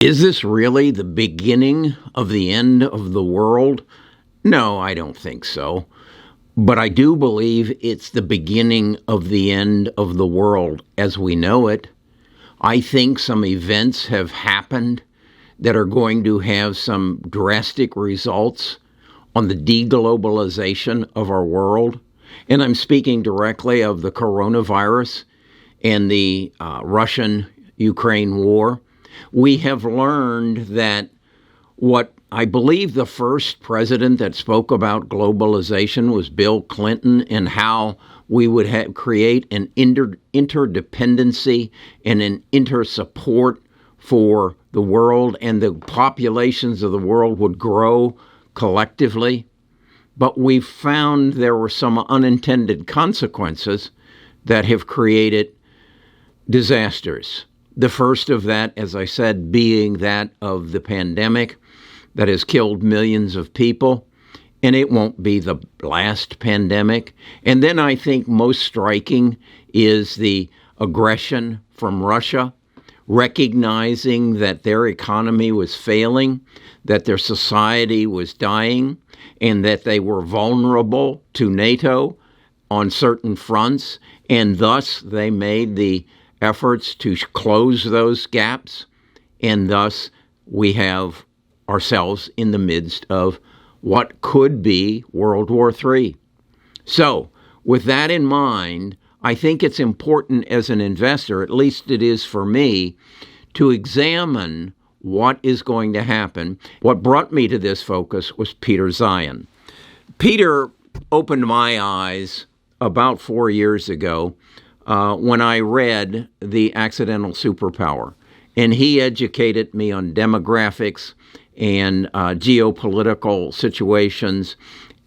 Is this really the beginning of the end of the world? No, I don't think so. But I do believe it's the beginning of the end of the world as we know it. I think some events have happened that are going to have some drastic results on the de-globalization of our world. And I'm speaking directly of the coronavirus and the Russian-Ukraine war. We have learned that what I believe the first president that spoke about globalization was Bill Clinton, and how we would create an interdependency and an inter-support for the world, and the populations of the world would grow collectively. But we've found there were some unintended consequences that have created disasters. The first of that, as I said, being that of the pandemic that has killed millions of people, and it won't be the last pandemic. And then I think most striking is the aggression from Russia, recognizing that their economy was failing, that their society was dying, and that they were vulnerable to NATO on certain fronts, and thus they made the efforts to close those gaps, and thus we have ourselves in the midst of what could be World War III. So, with that in mind, I think it's important as an investor, at least it is for me, to examine what is going to happen. What brought me to this focus was Peter Zeihan. Peter opened my eyes about 4 years ago when I read The Accidental Superpower. And he educated me on demographics and geopolitical situations,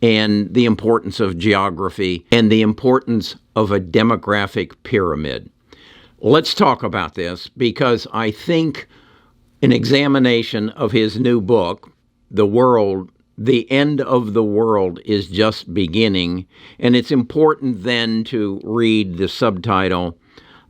and the importance of geography, and the importance of a demographic pyramid. Let's talk about this, because I think an examination of his new book, The End of the World is Just Beginning, and it's important then to read the subtitle,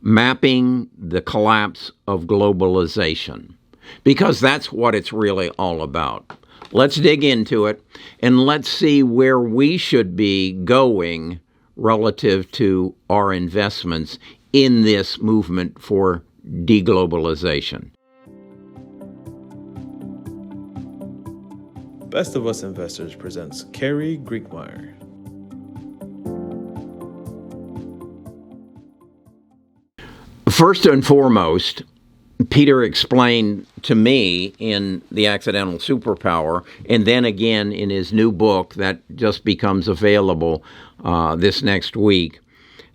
Mapping the Collapse of Globalization, because that's what it's really all about. Let's dig into it, and let's see where we should be going relative to our investments in this movement for deglobalization. Best of Us Investors presents Carrie Griegmeyer. First and foremost, Peter explained to me in The Accidental Superpower, and then again in his new book that just becomes available this next week,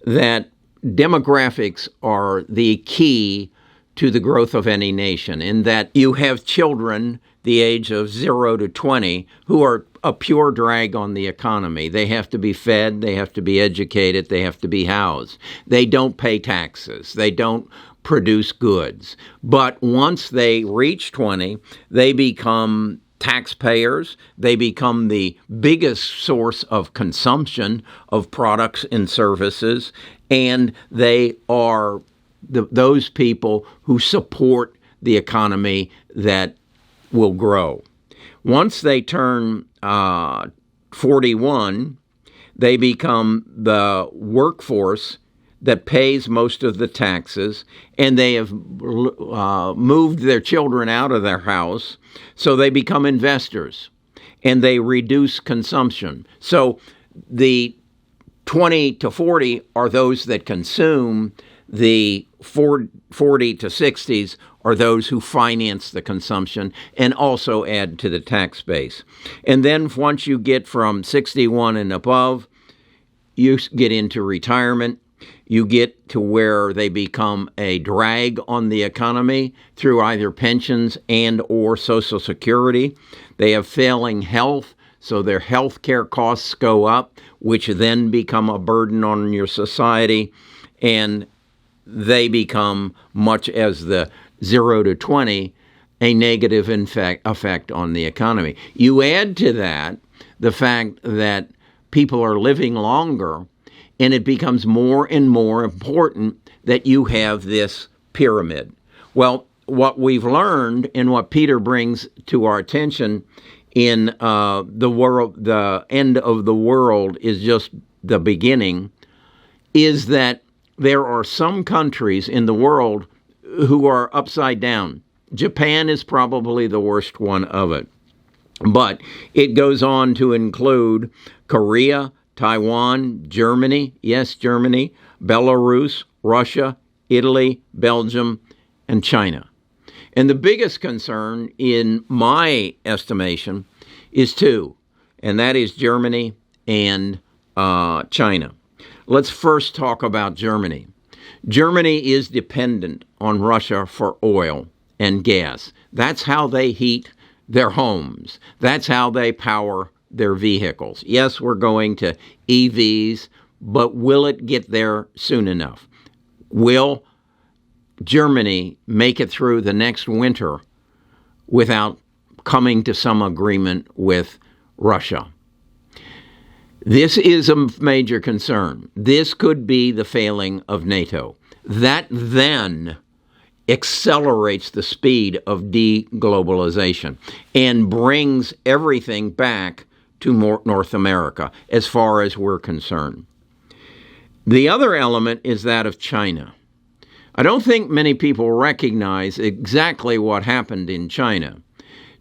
that demographics are the key to the growth of any nation, in that you have children the age of 0 to 20 who are a pure drag on the economy. They have to be fed, they have to be educated, they have to be housed. They don't pay taxes, they don't produce goods. But once they reach 20, they become taxpayers, they become the biggest source of consumption of products and services, and they are those people who support the economy that will grow. Once they turn 41, they become the workforce that pays most of the taxes, and they have moved their children out of their house, so they become investors, and they reduce consumption. So the 20 to 40 are those that consume. The 40 to 60s are those who finance the consumption and also add to the tax base. And then once you get from 61 and above, you get into retirement. You get to where they become a drag on the economy through either pensions and or Social Security. They have failing health, so their health care costs go up, which then become a burden on your society, and they become, much as the 0 to 20, a negative effect on the economy. You add to that the fact that people are living longer, and it becomes more and more important that you have this pyramid. Well, what we've learned and what Peter brings to our attention in the world, the end of the world is just the beginning, is that there are some countries in the world who are upside down. Japan is probably the worst one of it. But it goes on to include Korea, Taiwan, Germany, yes, Germany, Belarus, Russia, Italy, Belgium, and China. And the biggest concern, in my estimation, is two, and that is Germany and China. Let's first talk about Germany. Germany is dependent on Russia for oil and gas. That's how they heat their homes. That's how they power their vehicles. Yes, we're going to EVs, but will it get there soon enough? Will Germany make it through the next winter without coming to some agreement with Russia? This is a major concern. This could be the failing of NATO. That then accelerates the speed of de-globalization and brings everything back to North America as far as we're concerned. The other element is that of China. I don't think many people recognize exactly what happened in China.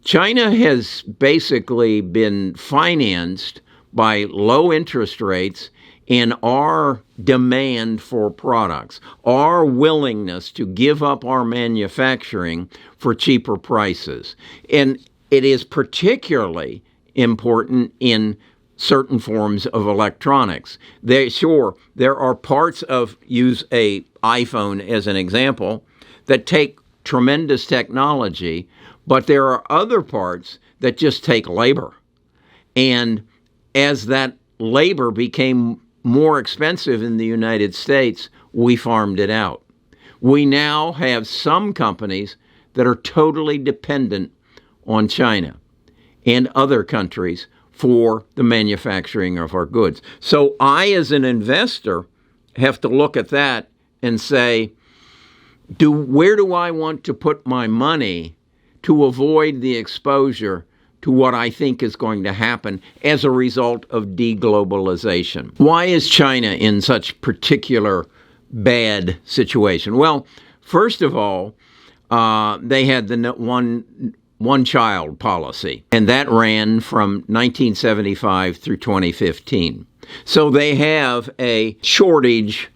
China has basically been financed by low interest rates and our demand for products, our willingness to give up our manufacturing for cheaper prices. And it is particularly important in certain forms of electronics. There are parts of, use a iPhone as an example, that take tremendous technology, but there are other parts that just take labor. And as that labor became more expensive in the United States, we farmed it out. We now have some companies that are totally dependent on China and other countries for the manufacturing of our goods. So I, as an investor, have to look at that and say, where do I want to put my money to avoid the exposure to what I think is going to happen as a result of de-globalization? Why is China in such particular bad situation? Well, first of all, they had the one-child policy, and that ran from 1975 through 2015. So they have a shortage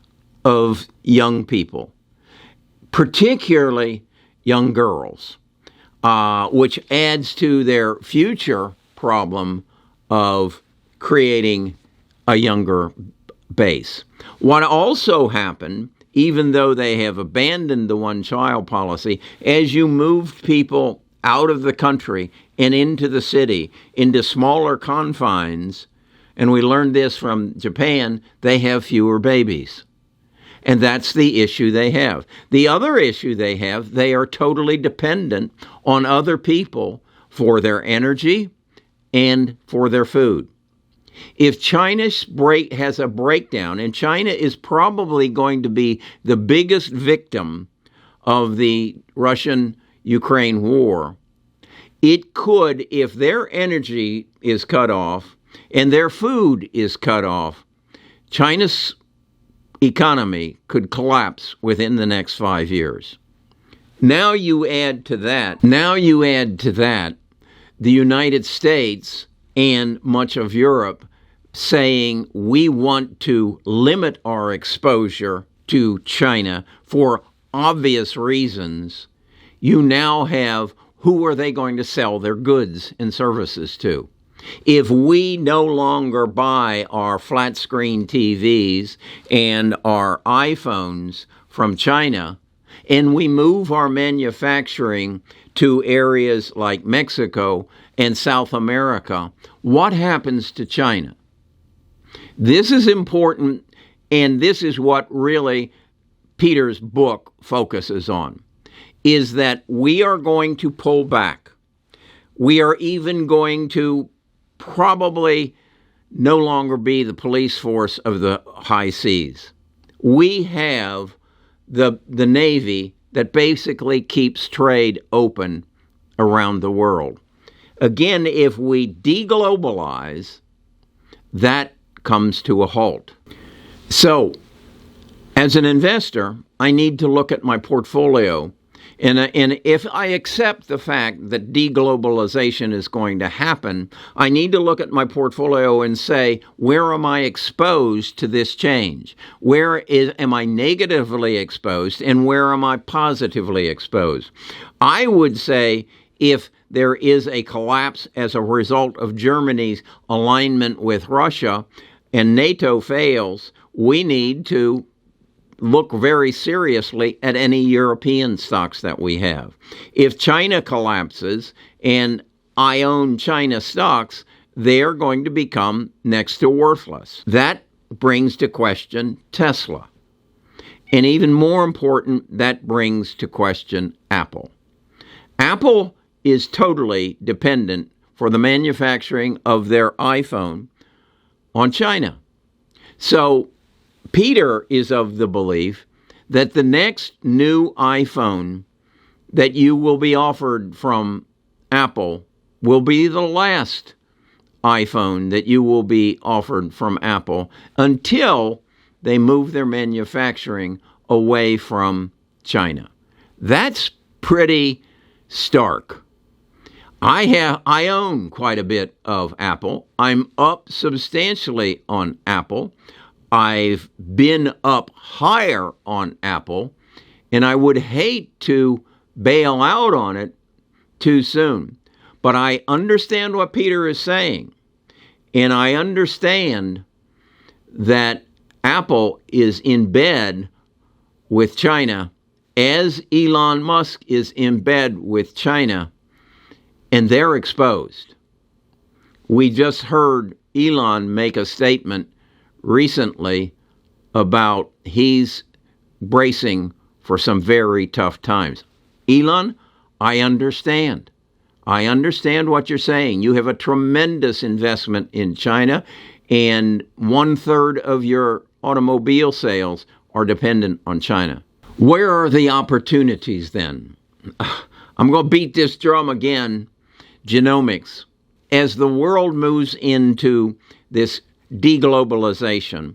of young people, particularly young girls, which adds to their future problem of creating a younger base. What also happened, even though they have abandoned the one-child policy, as you moved people out of the country and into the city, into smaller confines, and we learned this from Japan, they have fewer babies. And that's the issue they have. The other issue they have, they are totally dependent on other people for their energy and for their food. If China has a breakdown, and China is probably going to be the biggest victim of the Russian-Ukraine war, it could, if their energy is cut off and their food is cut off, China's economy could collapse within the next 5 years. Now you add to that the United States and much of Europe saying we want to limit our exposure to China for obvious reasons. You now have, who are they going to sell their goods and services to? If we no longer buy our flat screen TVs and our iPhones from China, and we move our manufacturing to areas like Mexico and South America, what happens to China? This is important, and this is what really Peter's book focuses on, is that we are going to pull back. We are even going to probably no longer be the police force of the high seas. We have the Navy that basically keeps trade open around the world. Again, if we de-globalize, that comes to a halt. So, as an investor, I need to look at my portfolio. And if I accept the fact that deglobalization is going to happen, I need to look at my portfolio and say, where am I exposed to this change? Am I negatively exposed, and where am I positively exposed? I would say if there is a collapse as a result of Germany's alignment with Russia and NATO fails, we need to look very seriously at any European stocks that we have. If China collapses and I own China stocks, they're going to become next to worthless. That brings to question Tesla. And even more important, that brings to question Apple. Apple is totally dependent for the manufacturing of their iPhone on China. So Peter is of the belief that the next new iPhone that you will be offered from Apple will be the last iPhone that you will be offered from Apple until they move their manufacturing away from China. That's pretty stark. I own quite a bit of Apple. I'm up substantially on Apple. I've been up higher on Apple, and I would hate to bail out on it too soon. But I understand what Peter is saying, and I understand that Apple is in bed with China, as Elon Musk is in bed with China, and they're exposed. We just heard Elon make a statement recently about he's bracing for some very tough times. Elon, I understand. I understand what you're saying. You have a tremendous investment in China, and 1/3 of your automobile sales are dependent on China. Where are the opportunities then? I'm going to beat this drum again. Genomics. As the world moves into this de-globalization,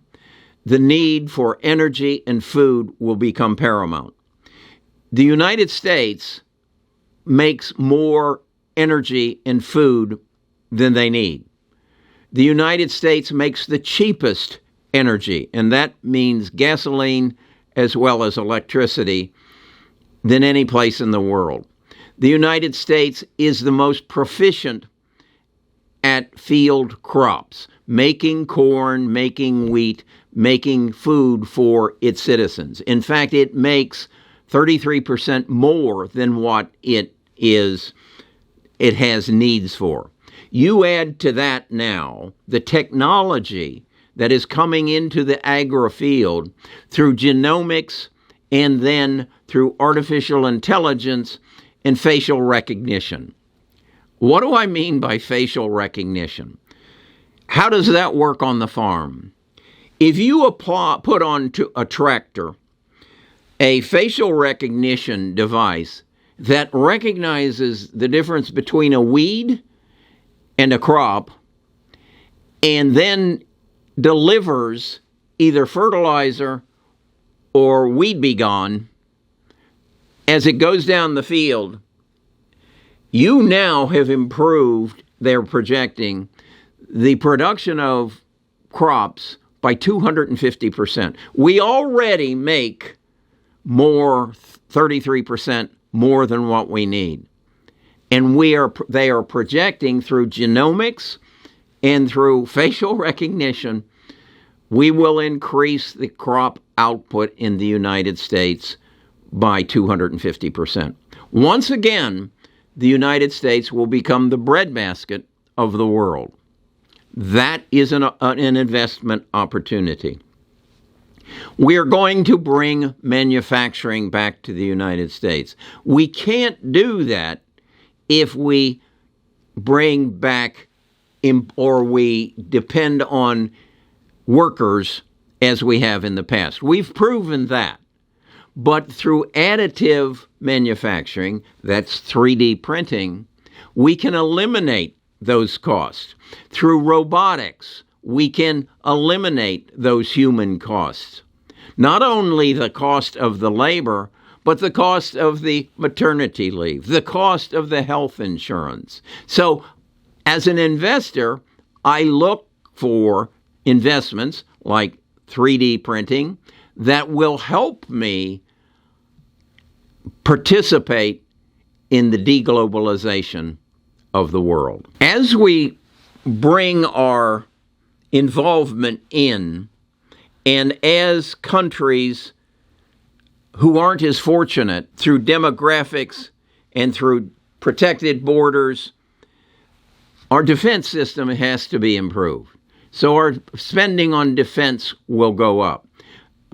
the need for energy and food will become paramount. The United States makes more energy and food than they need. The United States makes the cheapest energy, and that means gasoline as well as electricity, than any place in the world. The United States is the most proficient at field crops, making corn, making wheat, making food for its citizens. In fact, it makes 33% more than what it has needs for. You add to that now the technology that is coming into the agri field through genomics and then through artificial intelligence and facial recognition. What do I mean by facial recognition? How does that work on the farm? If you put onto a tractor a facial recognition device that recognizes the difference between a weed and a crop, and then delivers either fertilizer or weed be gone as it goes down the field, you now have improved, they're projecting, the production of crops by 250%. We already make more, 33% more than what we need. And they are projecting through genomics and through facial recognition, we will increase the crop output in the United States by 250%. Once again, the United States will become the breadbasket of the world. That is an investment opportunity. We are going to bring manufacturing back to the United States. We can't do that if we bring back or we depend on workers as we have in the past. We've proven that. But through additive manufacturing, that's 3D printing, we can eliminate those costs. Through robotics, we can eliminate those human costs. Not only the cost of the labor, but the cost of the maternity leave, the cost of the health insurance. So as an investor, I look for investments like 3D printing that will help me participate in the deglobalization of the world. As we bring our involvement in, and as countries who aren't as fortunate through demographics and through protected borders, our defense system has to be improved. So our spending on defense will go up,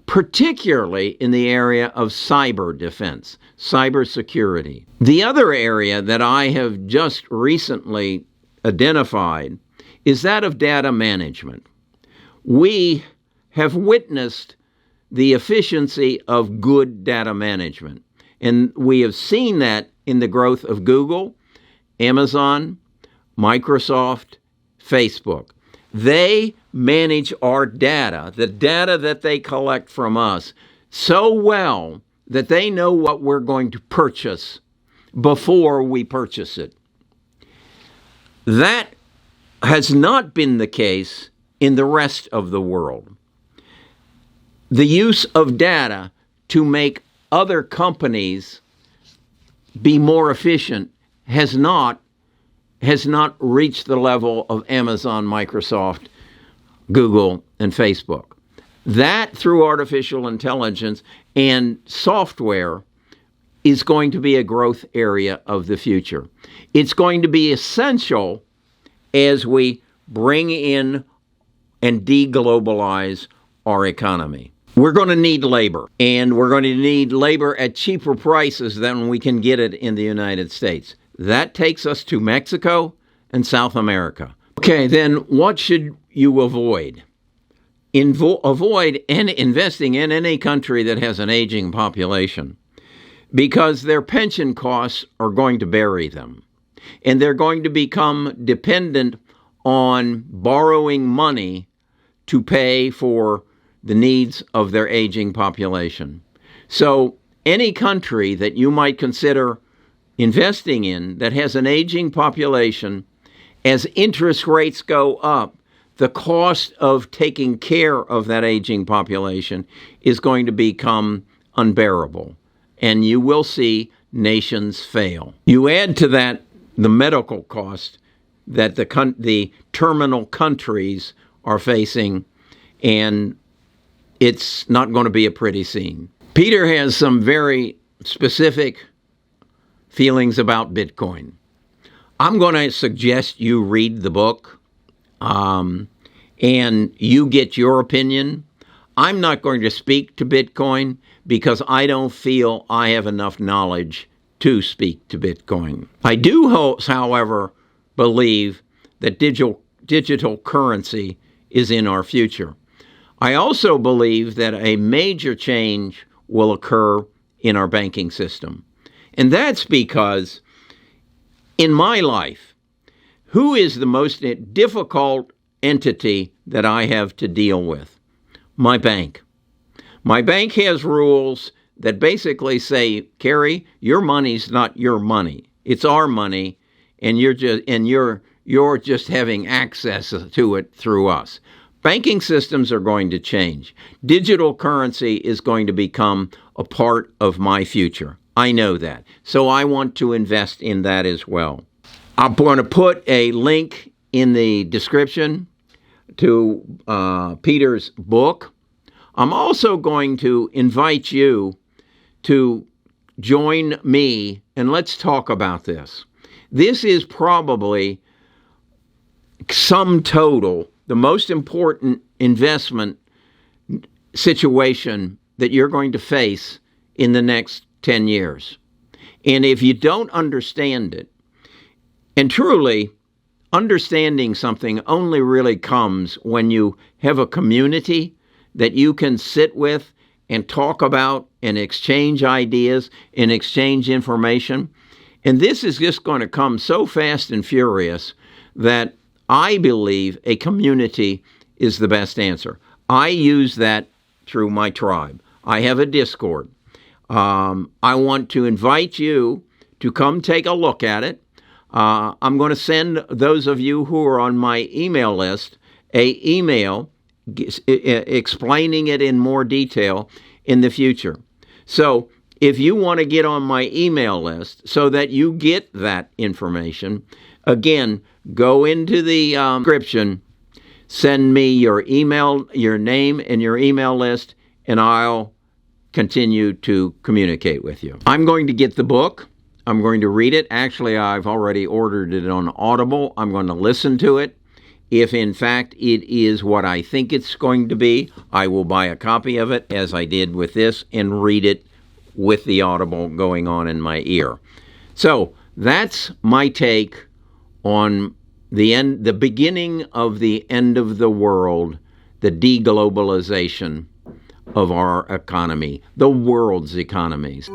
particularly in the area of cyber defense, cybersecurity. The other area that I have just recently identified is that of data management. We have witnessed the efficiency of good data management, and we have seen that in the growth of Google, Amazon, Microsoft, Facebook. They manage our data, the data that they collect from us, so well that they know what we're going to purchase before we purchase it. That has not been the case in the rest of the world. The use of data to make other companies be more efficient has not reached the level of Amazon, Microsoft, Google, and Facebook. That, through artificial intelligence and software, is going to be a growth area of the future. It's going to be essential as we bring in and deglobalize our economy. We're going to need labor, and we're going to need labor at cheaper prices than we can get it in the United States. That takes us to Mexico and South America. Okay, then what should you avoid? Avoid investing in any country that has an aging population, because their pension costs are going to bury them, and they're going to become dependent on borrowing money to pay for the needs of their aging population. So any country that you might consider investing in that has an aging population, as interest rates go up, the cost of taking care of that aging population is going to become unbearable, and you will see nations fail. You add to that the medical cost that the terminal countries are facing, and it's not going to be a pretty scene. Peter has some very specific feelings about Bitcoin. I'm going to suggest you read the book and you get your opinion. I'm not going to speak to Bitcoin because I don't feel I have enough knowledge to speak to Bitcoin. I do, however, believe that digital currency is in our future. I also believe that a major change will occur in our banking system. And that's because in my life, who is the most difficult entity that I have to deal with? My bank. My bank has rules that basically say, Kerry, your money's not your money. It's our money, and you're just having access to it through us. Banking systems are going to change. Digital currency is going to become a part of my future. I know that. So I want to invest in that as well. I'm going to put a link in the description to Peter's book. I'm also going to invite you to join me and let's talk about this. This is probably sum total the most important investment situation that you're going to face in the next 10 years. And if you don't understand it, and truly, understanding something only really comes when you have a community that you can sit with and talk about and exchange ideas and exchange information. And this is just going to come so fast and furious that I believe a community is the best answer. I use that through my tribe. I have a Discord. I want to invite you to come take a look at it. I'm going to send those of you who are on my email list an email explaining it in more detail in the future. So if you want to get on my email list so that you get that information, again, go into the description, send me your email, your name and your email list, and I'll continue to communicate with you. I'm going to get the book. I'm going to read it. Actually, I've already ordered it on Audible. I'm going to listen to it. If, in fact, it is what I think it's going to be, I will buy a copy of it, as I did with this, and read it with the Audible going on in my ear. So that's my take on the beginning of the end of the world, the de-globalization of our economy, the world's economies.